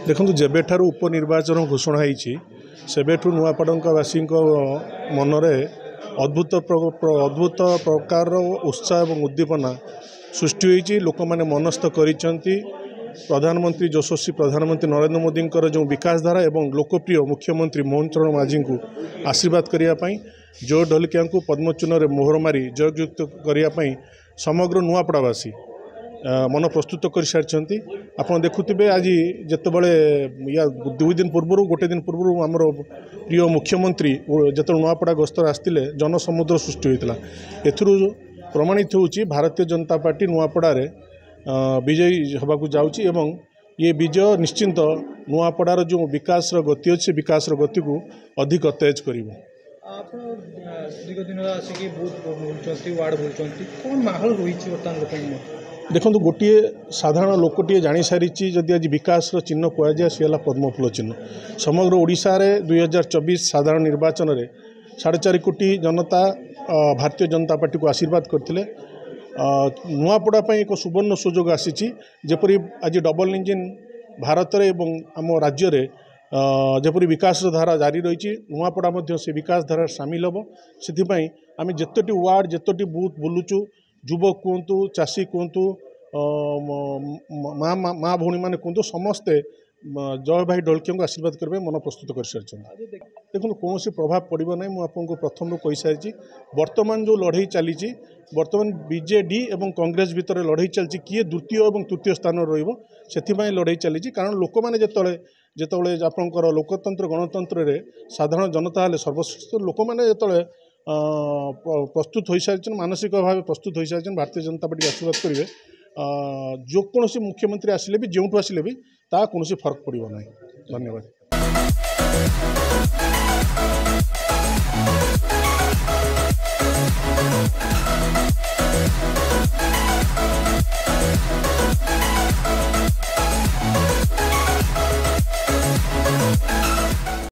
देखो जेबेठारू उपनिर्वाचन घोषणा होती सेबेठू नुआपड़ावासी मनरे अद्भुत अद्भुत प्रकार उत्साह और उद्दीपना सृष्टि होती लोक मैंने मनस्थ करिसेंती प्रधानमंत्री यशस्वी प्रधानमंत्री नरेंद्र मोदी जो विकास धारा एवं लोकप्रिय मुख्यमंत्री मोहन चरण माझी को आशीर्वाद करने जो ढलिकिया को पद्मचून में मोहर मारी जययुक्त करने समग्र नुआपड़ावासी मन प्रस्तुत कर सारी आप देखुवे आज जितेबाला या 2 दिन पूर्व गोटे दिन पूर्व आमर प्रिय मुख्यमंत्री जो नुआपड़ा गस्तर आसते जनसमुद्र सृष्टि होता एथुरु प्रमाणित होची भारतीय जनता पार्टी नुआपड़ार विजयी होगाकू जाऊँगी एवं ये विजय निश्चिंत नुआपड़ार जो विकास गति अच्छे विकास गति को अधिक तेज कर दीर्घ दिन आसिक बुथ वार्ड बुलूँ कौन माहौल रही बर्तमान देखो गोटे साधारण लोकटे जानी सारी जदि आज विकास चिन्ह कहुए सी है पद्मफूल चिन्ह समग्र ओडिशा रे 2024 साधारण निर्वाचन में 4.5 कोटी जनता भारतीय जनता पार्टी को आशीर्वाद करते नुआपड़ा एक सुवर्ण सुजोग आसी जपरी आज डबल इंजिन भारत रे एवं आम राज्य रे जपरी विकास धारा जारी रही नुआपड़ा से विकास धारा सामिल हम से आम जितोटी वार्ड जितोटी बूथ बुलुचु युवक कहतु चाषी कहतु माँ भौणी मैंने कहतु समस्ते जय भाई ढोलकिया को आशीर्वाद करेंगे मन प्रस्तुत कर सारी देखो कौन प्रभाव पड़ो ना मुझे प्रथम कही सारी बर्तमान जो लड़ई चली बर्तमान बीजेडी एवं कांग्रेस भितर लड़ई चलती किए द्वितीय और तृतीय स्थान रही लड़ई चली कारण लोक मैंने जिते आपंकर लोकतंत्र गणतंत्र रे साधारण जनता हेले सर्वश्रेष्ठ लोक मैंने जिते प्रस्तुत हो सारी मानसिक भाव प्रस्तुत हो सारी भारतीय जनता पार्टी आशीर्वाद करेंगे जो कौन मुख्यमंत्री आसिले भी जो आसिले भी ता कौन फर्क पड़ो ना। धन्यवाद।